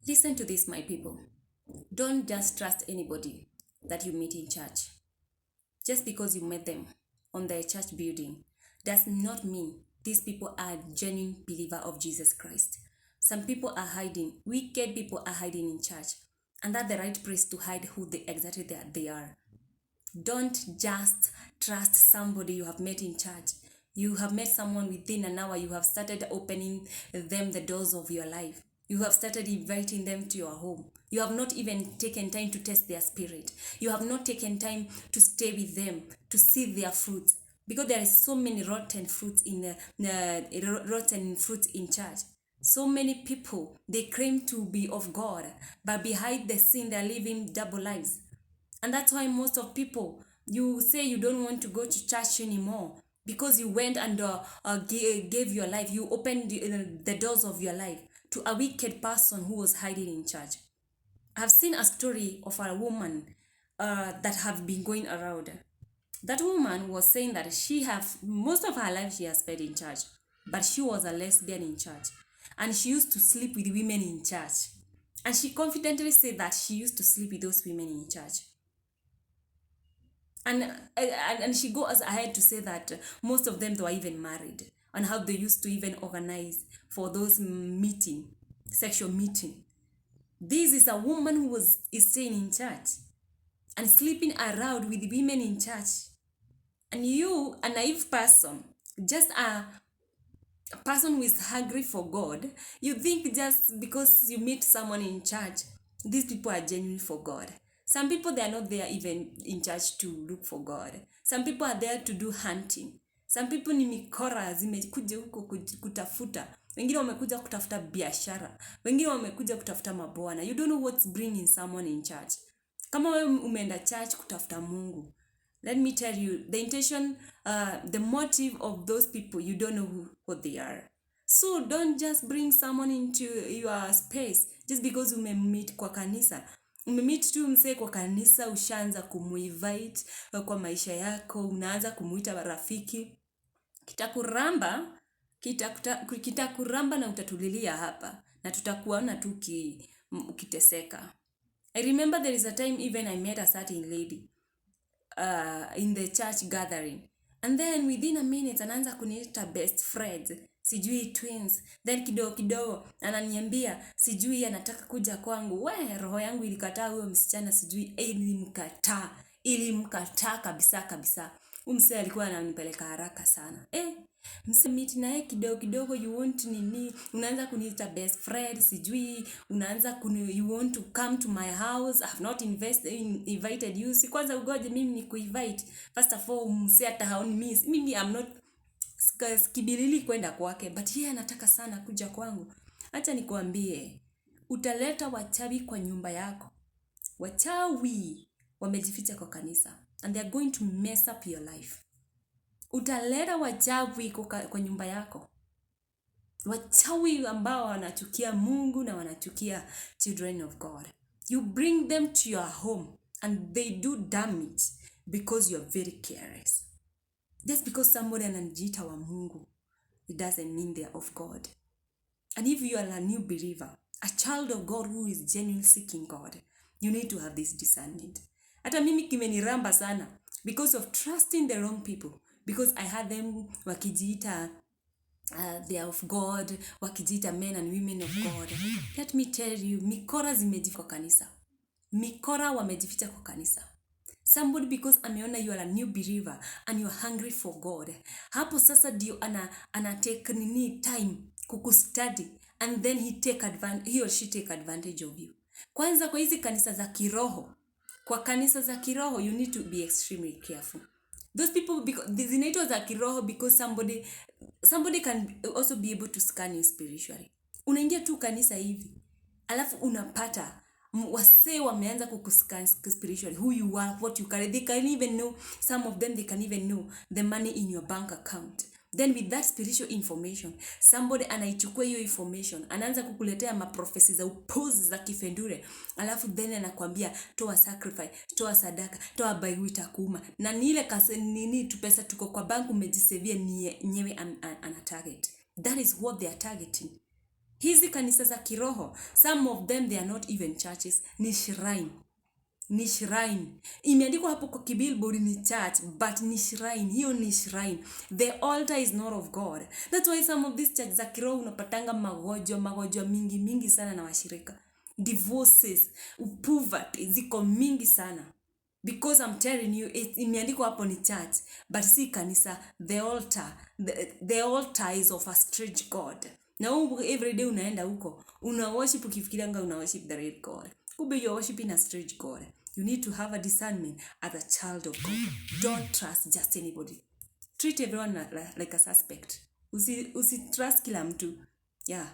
Listen to this, my people. Don't just trust anybody that you meet in church. Just because you met them on the church building does not mean these people are genuine believer of Jesus Christ. Some people are hiding, wicked people are hiding in church, and that's the right place to hide who exactly they are. Don't just trust somebody you have met in church. You have met someone within an hour, you have started opening them the doors of your life. You have started inviting them to your home. You have not even taken time to test their spirit. You have not taken time to stay with them, to see their fruits. Because there is so many rotten fruits rotten fruits in church. So many people, they claim to be of God, but behind the scene, they're living double lives. And that's why most of people, you say you don't want to go to church anymore because you went and gave your life, you opened the doors of your life to a wicked person who was hiding in church. I've seen a story of a woman that have been going around. That woman was saying that she have most of her life she has spent in church, but she was a lesbian in church, and she used to sleep with women in church. And she confidently said that she used to sleep with those women in church. And she goes ahead to say that most of them they were even married, and how they used to even organize for those sexual meeting. This is a woman who is staying in church and sleeping around with women in church. And you, a naive person, just a person who is hungry for God, you think just because you meet someone in church, these people are genuine for God. Some people, they are not there even in church to look for God. Some people are there to do hunting. Some people ni mikora zimekuja huko kutafuta. Wengine wamekuja kutafuta biashara. Wengine wamekuja kutafuta mabwana. You don't know what's bringing someone in church. Kama wewe umeenda church kutafuta Mungu, let me tell you, the intention, the motive of those people, you don't know what they are. So don't just bring someone into your space just because umemmeet kwa kanisa. Umemeet tu msee kwa kanisa, ushaanza kumuinvite kwa maisha yako, unaanza kumuita rafiki. Kitakuramba na utatulilia hapa, na tutakuona tu ukiteseka. I remember there is a time even I met a certain lady in the church gathering, and then within a minute anaanza kuniita best friends, sijui twins, then kidogo ananiambia sijui anataka kuja kwangu. We, roho yangu ilikataa huyo msichana, sijui ilimkataa kabisa. Msee alikuwa ananipeleka haraka sana. Msee meet naye kidogo, you want nini, unaanza kuniita best friend, sijui unaanza you want to come to my house, I have not invited you. Si kwanza ugoje mimi ni kuinvite. First of all, msee hata haoni mimi I'm not kibilili kwenda kwake, but yeye anataka sana kuja kwangu. Acha nikuambie, utaleta wachawi kwa nyumba yako. Wachawi wamejificha kwa kanisa, and they are going to mess up your life. Utaleta wachawi kwa nyumba yako. Wachawi ambao wanachukia Mungu na wanachukia children of God. You bring them to your home and they do damage because you are very careless. Just because somebody anajiita wa Mungu, it doesn't mean they are of God. And if you are a new believer, a child of God who is genuinely seeking God, you need to have this discernment. Hata mimi kimeniramba sana because of trusting the wrong people. Because I had them wakijiita they are of God, wakijiita men and women of God. Let me tell you, mikora zimejificha kwa kanisa. Mikora wamejificha kwa kanisa. Somebody because ameona you are a new believer and you are hungry for God. Hapo sasa ndio ana take time kukustudy, and then he or she take advantage of you. Kwanza kwa hizi kanisa za kiroho. Kwa kanisa za kiroho, you need to be extremely careful. Those people, because zinaitwa za kiroho because somebody can also be able to scan you spiritually. Unaingia tu kanisa hivi, alafu unapata wasee wameanza kukuscan spiritually, who you are, what you carry. They can even know, some of them they can even know the money in your bank account. Then with that spiritual information, somebody anaichukua hiyo information, anaanza kukuletea maprofesi za upuzi za kifendure, alafu then anakuambia toa sacrifice, toa sadaka, toa baigu itakuuma. Na nini tu pesa tuko kwa bank umejisevia nyewe ana target. That is what they are targeting. Hizi kanisa za kiroho, some of them they are not even churches, ni shrine. Ni shrine. Imeandikwa hapo kwa kibillboard ni church, but ni shrine. Hiyo ni shrine. The altar is not of God. That's why some of these churches za kiroho unapatanga magonjwa mingi sana na washirika. Divorces, poverty ziko mingi sana. Because I'm telling you, imeandikwa hapo ni church, but si kanisa. The altar, the altar is of a strange God. Na every day unaenda huko, una worship ukifikirianga una worship the real God. Kumbe you are worshiping a strange God. You need to have a discernment as a child of God. Don't trust just anybody. Treat everyone like a suspect. Usi trust kila mtu. Yeah.